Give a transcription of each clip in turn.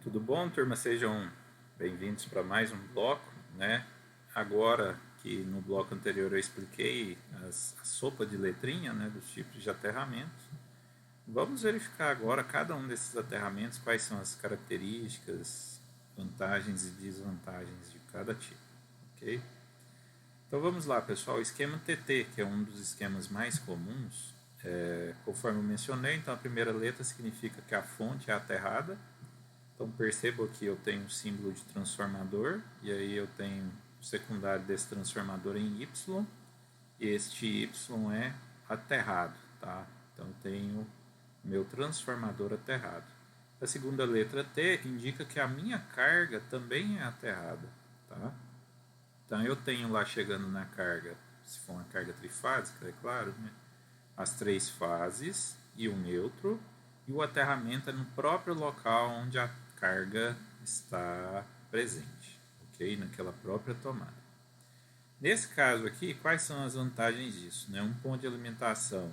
Tudo bom, turma? Sejam bem-vindos para mais um bloco, né? Agora que no bloco anterior eu expliquei a sopa de letrinha, né, dos tipos de aterramentos, vamos verificar agora cada um desses aterramentos, quais são as características, vantagens e desvantagens de cada tipo, ok? Então vamos lá, pessoal. O esquema TT, que é um dos esquemas mais comuns, conforme eu mencionei, então a primeira letra significa que a fonte é aterrada. Então percebo que eu tenho um símbolo de transformador, e aí eu tenho o secundário desse transformador em Y, e este Y é aterrado, tá? Então eu tenho meu transformador aterrado. A segunda letra T indica que a minha carga também é aterrada, tá? Então eu tenho lá chegando na carga, se for uma carga trifásica, é claro, né? As três fases e o neutro, e o aterramento é no próprio local onde a carga está presente, ok? Naquela própria tomada. Nesse caso aqui, quais são as vantagens disso? Né? Um ponto de alimentação,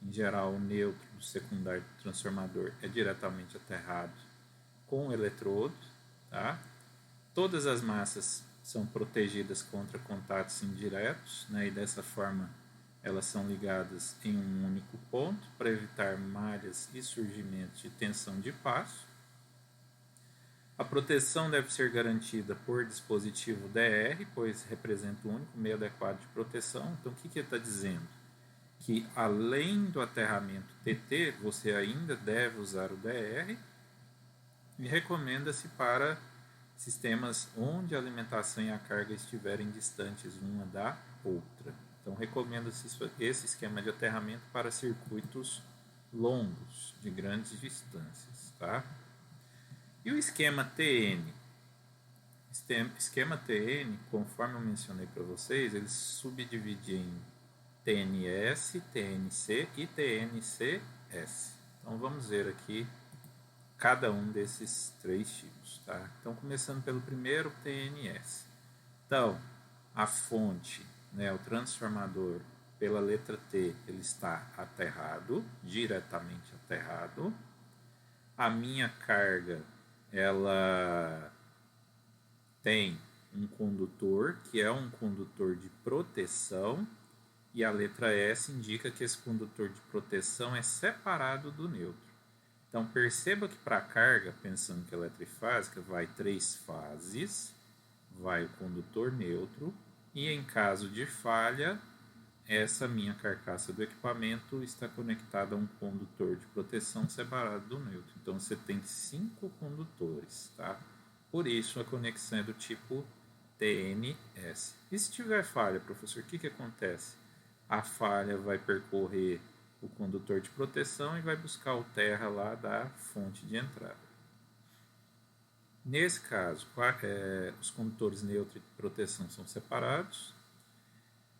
em geral o neutro do secundário do transformador é diretamente aterrado com o eletrodo, tá? Todas as massas são protegidas contra contatos indiretos, né? E dessa forma elas são ligadas em um único ponto para evitar malhas e surgimento de tensão de passo. A proteção deve ser garantida por dispositivo DR, pois representa o único meio adequado de proteção. Então, o que ele está dizendo? Que além do aterramento TT, você ainda deve usar o DR, e recomenda-se para sistemas onde a alimentação e a carga estiverem distantes uma da outra. Então, recomenda-se esse esquema de aterramento para circuitos longos, de grandes distâncias, tá? E o esquema TN? Esquema TN, conforme eu mencionei para vocês, ele se subdivide em TNS, TNC e TNCS. Então vamos ver aqui cada um desses três tipos, tá? Então começando pelo primeiro, TNS. Então, a fonte, né, o transformador, pela letra T, ele está aterrado, diretamente aterrado. A minha carga, ela tem um condutor, que é um condutor de proteção, e a letra S indica que esse condutor de proteção é separado do neutro. Então perceba que para a carga, pensando que ela é trifásica, vai três fases, vai o condutor neutro, e em caso de falha, essa minha carcaça do equipamento está conectada a um condutor de proteção separado do neutro. Então você tem 5 condutores, tá? Por isso a conexão é do tipo TNS. E se tiver falha, professor, o que acontece? A falha vai percorrer o condutor de proteção e vai buscar o terra lá da fonte de entrada. Nesse caso, os condutores neutro e de proteção são separados,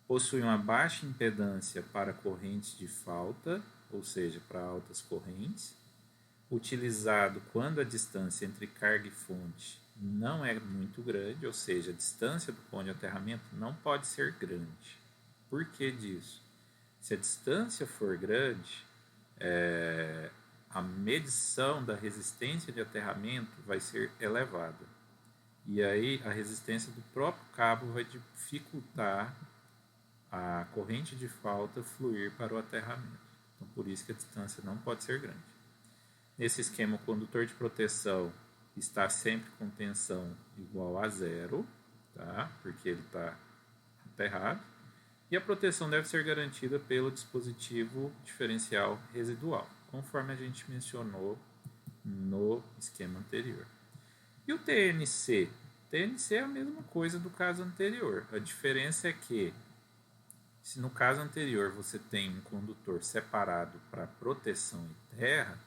possuem uma baixa impedância para correntes de falta, ou seja, para altas correntes, utilizado quando a distância entre carga e fonte não é muito grande, ou seja, a distância do ponto de aterramento não pode ser grande. Por que disso? Se a distância for grande, a medição da resistência de aterramento vai ser elevada. E aí a resistência do próprio cabo vai dificultar a corrente de falta fluir para o aterramento. Então, por isso que a distância não pode ser grande. Nesse esquema, o condutor de proteção está sempre com tensão igual a zero, tá? Porque ele está aterrado. E a proteção deve ser garantida pelo dispositivo diferencial residual, conforme a gente mencionou no esquema anterior. E o TNC? TNC é a mesma coisa do caso anterior. A diferença é que, se no caso anterior você tem um condutor separado para proteção e terra,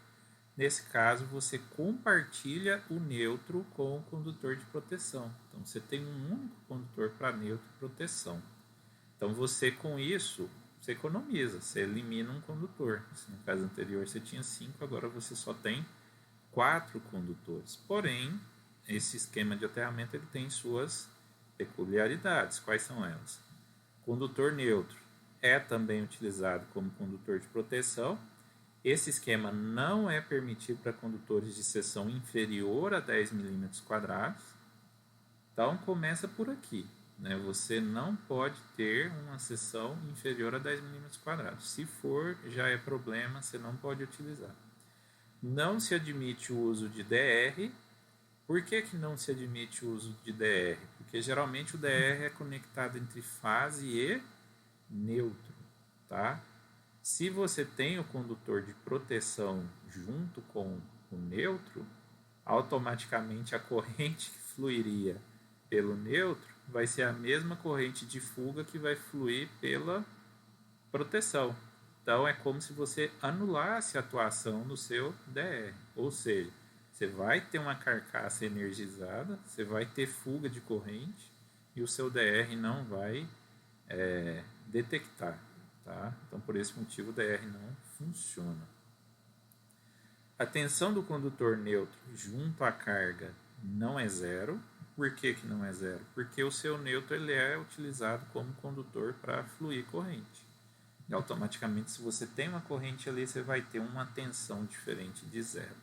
nesse caso você compartilha o neutro com o condutor de proteção. Então você tem um único condutor para neutro e proteção. Então você, com isso, você economiza, você elimina um condutor. Se no caso anterior você tinha 5, agora você só tem 4 condutores. Porém, esse esquema de aterramento ele tem suas peculiaridades. Quais são elas? Condutor neutro é também utilizado como condutor de proteção, Esse esquema não é permitido para condutores de seção inferior a 10 milímetros quadrados. Então começa por aqui, né? Você não pode ter uma seção inferior a 10 milímetros quadrados. Se for, já é problema, você não pode utilizar. Não se admite o uso de DR. Por que não se admite o uso de DR? Porque geralmente o DR é conectado entre fase e neutro, tá? Se você tem o condutor de proteção junto com o neutro, automaticamente a corrente que fluiria pelo neutro vai ser a mesma corrente de fuga que vai fluir pela proteção. Então é como se você anulasse a atuação do seu DR, ou seja, você vai ter uma carcaça energizada, você vai ter fuga de corrente e o seu DR não vai detectar. Tá? Então, por esse motivo, o DR não funciona. A tensão do condutor neutro junto à carga não é zero. Por que não é zero? Porque o seu neutro ele é utilizado como condutor para fluir corrente. E automaticamente, se você tem uma corrente ali, você vai ter uma tensão diferente de zero.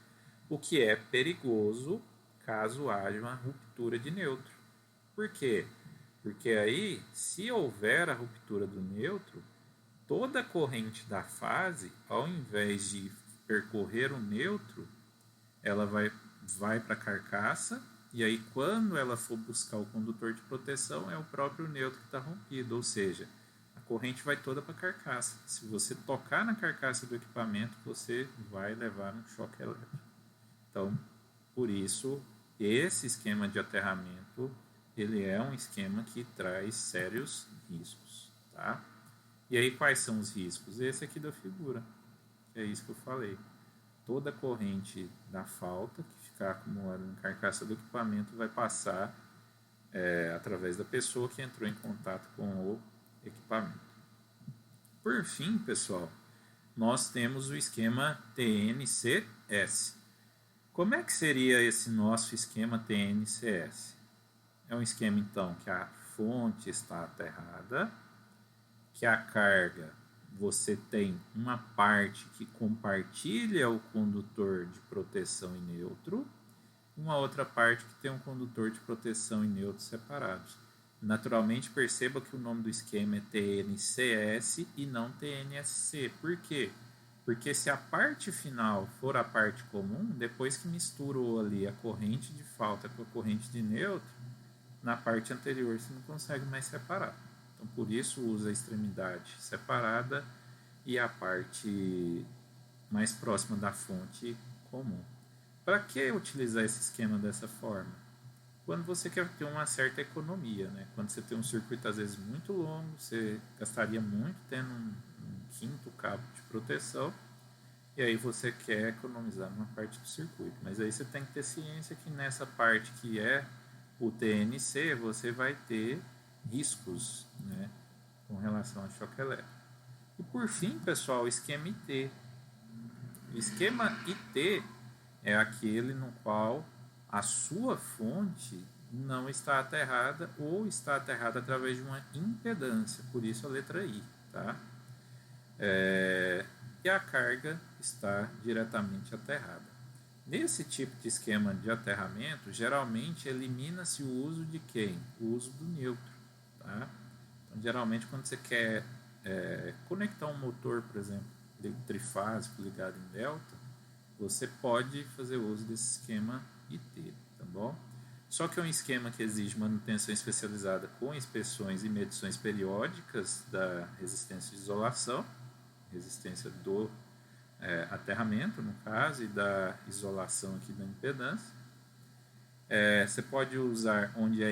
O que é perigoso caso haja uma ruptura de neutro. Por quê? Porque aí, se houver a ruptura do neutro, toda a corrente da fase, ao invés de percorrer o neutro, ela vai para a carcaça, e aí quando ela for buscar o condutor de proteção, é o próprio neutro que está rompido, ou seja, a corrente vai toda para a carcaça. Se você tocar na carcaça do equipamento, você vai levar um choque elétrico. Então, por isso, esse esquema de aterramento, ele é um esquema que traz sérios riscos, tá? E aí, quais são os riscos? Esse aqui da figura, é isso que eu falei. Toda a corrente da falta que ficar acumulada na carcaça do equipamento vai passar através da pessoa que entrou em contato com o equipamento. Por fim, pessoal, nós temos o esquema TNCS. Como é que seria esse nosso esquema TNCS? É um esquema, então, que a fonte está aterrada, que a carga, você tem uma parte que compartilha o condutor de proteção e neutro, uma outra parte que tem um condutor de proteção e neutro separados. Naturalmente, perceba que o nome do esquema é TNCS e não TNSC. Por quê? Porque se a parte final for a parte comum, depois que misturou ali a corrente de falta com a corrente de neutro, na parte anterior você não consegue mais separar. Então, por isso usa a extremidade separada e a parte mais próxima da fonte comum. Para que utilizar esse esquema dessa forma? Quando você quer ter uma certa economia, né? Quando você tem um circuito às vezes muito longo, você gastaria muito tendo um quinto cabo de proteção, e aí você quer economizar numa parte do circuito. Mas aí você tem que ter ciência que nessa parte que é o TNC, você vai ter riscos, né, com relação ao choque elétrico. E por fim, pessoal, o esquema IT. O esquema IT é aquele no qual a sua fonte não está aterrada ou está aterrada através de uma impedância, por isso a letra I, tá? E a carga está diretamente aterrada. Nesse tipo de esquema de aterramento, geralmente elimina-se o uso de quem? O uso do neutro. Tá? Então, geralmente, quando você quer conectar um motor, por exemplo, trifásico ligado em delta, você pode fazer uso desse esquema IT. Tá bom? Só que é um esquema que exige manutenção especializada com inspeções e medições periódicas da resistência de isolação, resistência do aterramento, no caso, e da isolação aqui da impedância. Você pode usar onde é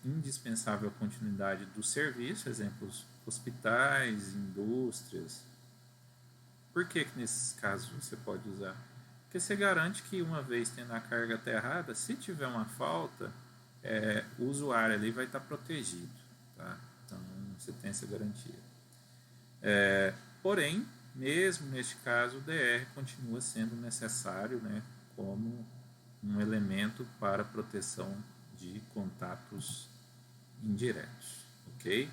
indispensável a continuidade do serviço, exemplos, hospitais, indústrias. Por que nesses casos você pode usar? Porque você garante que uma vez tendo a carga aterrada, se tiver uma falta, o usuário ali vai estar protegido. Tá? Então você tem essa garantia. Porém, mesmo neste caso, o DR continua sendo necessário, né, como um elemento para proteção de contatos indiretos, ok?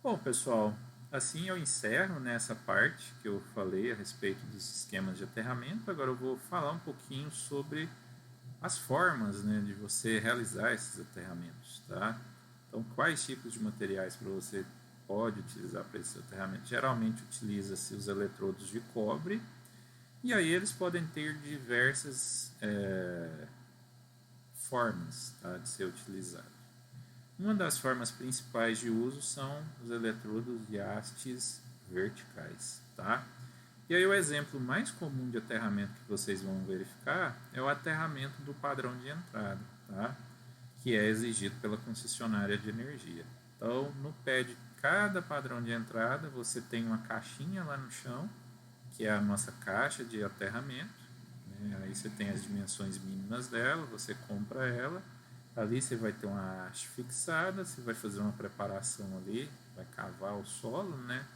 Bom, pessoal, assim eu encerro nessa parte que eu falei a respeito dos esquemas de aterramento. Agora eu vou falar um pouquinho sobre as formas, né, de você realizar esses aterramentos, tá? Então, quais tipos de materiais para você pode utilizar para esse aterramento? Geralmente utiliza-se os eletrodos de cobre, e aí eles podem ter diversas formas, tá, de ser utilizado. Uma das formas principais de uso são os eletrodos de hastes verticais, tá? E aí o exemplo mais comum de aterramento que vocês vão verificar é o aterramento do padrão de entrada, tá? Que é exigido pela concessionária de energia. Então, no pé de cada padrão de entrada, você tem uma caixinha lá no chão, que é a nossa caixa de aterramento, né? Aí você tem as dimensões mínimas dela, você compra ela, ali você vai ter uma haste fixada, você vai fazer uma preparação ali, vai cavar o solo, né?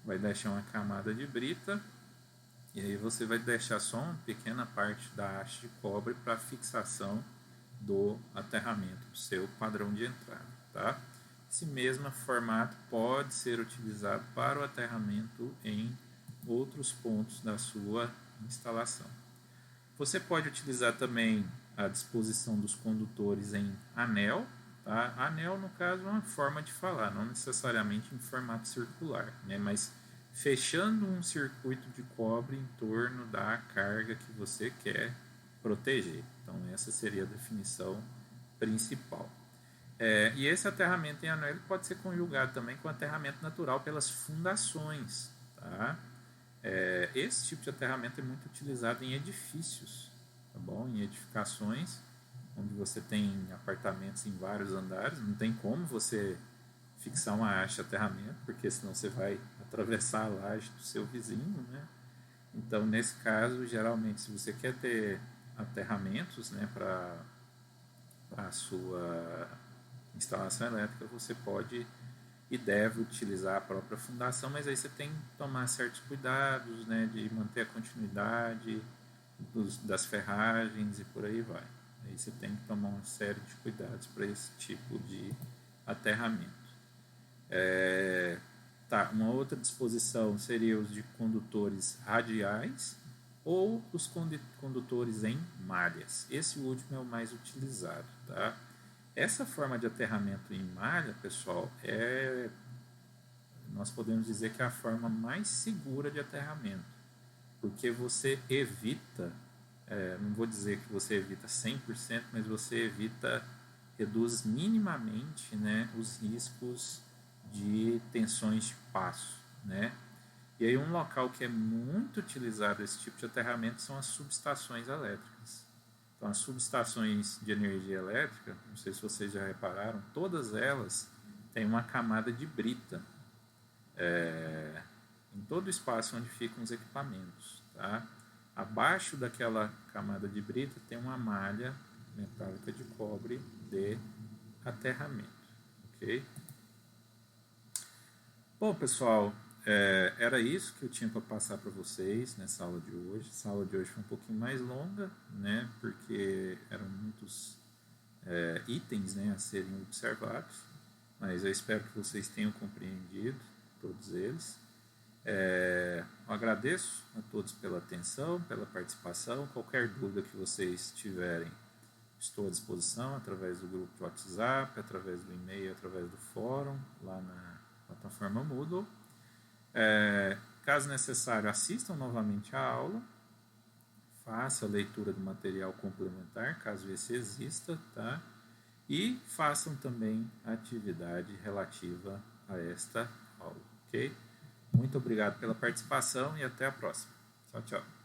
Vai deixar uma camada de brita, e aí você vai deixar só uma pequena parte da haste de cobre para fixação do aterramento do seu padrão de entrada, tá? Esse mesmo formato pode ser utilizado para o aterramento em outros pontos da sua instalação. Você pode utilizar também a disposição dos condutores em anel, tá? Anel, no caso, é uma forma de falar, não necessariamente em formato circular, né? Mas fechando um circuito de cobre em torno da carga que você quer proteger. Então, essa seria a definição principal. E esse aterramento em anel ele pode ser conjugado também com aterramento natural pelas fundações, tá? Esse tipo de aterramento é muito utilizado em edifícios, tá bom? Em edificações onde você tem apartamentos em vários andares, não tem como você fixar uma haste de aterramento, porque senão você vai atravessar a laje do seu vizinho, né? Então, nesse caso, geralmente, se você quer ter aterramentos, né, para a sua instalação elétrica, você pode e deve utilizar a própria fundação, mas aí você tem que tomar certos cuidados, né, de manter a continuidade das ferragens e por aí vai. Aí você tem que tomar uma série de cuidados para esse tipo de aterramento. Uma outra disposição seria os de condutores radiais ou os condutores em malhas. Esse último é o mais utilizado, tá? Essa forma de aterramento em malha, pessoal, nós podemos dizer que é a forma mais segura de aterramento, porque você evita, não vou dizer que você evita 100%, mas você reduz minimamente, né, os riscos de tensões de passo, né? E aí um local que é muito utilizado esse tipo de aterramento são as subestações elétricas. Então as subestações de energia elétrica, não sei se vocês já repararam, todas elas têm uma camada de brita em todo o espaço onde ficam os equipamentos, tá? Abaixo daquela camada de brita tem uma malha metálica de cobre de aterramento, ok? Bom, pessoal, era isso que eu tinha para passar para vocês nessa aula de hoje. Essa aula de hoje foi um pouquinho mais longa, né, porque eram muitos itens, né, a serem observados, mas eu espero que vocês tenham compreendido todos eles. Eu agradeço a todos pela atenção, pela participação. Qualquer dúvida que vocês tiverem, estou à disposição através do grupo de WhatsApp, através do e-mail, através do fórum, lá na plataforma Moodle. Caso necessário, assistam novamente a aula, faça a leitura do material complementar, caso esse exista, tá? E façam também a atividade relativa a esta aula, ok? Muito obrigado pela participação e até a próxima. Tchau, tchau.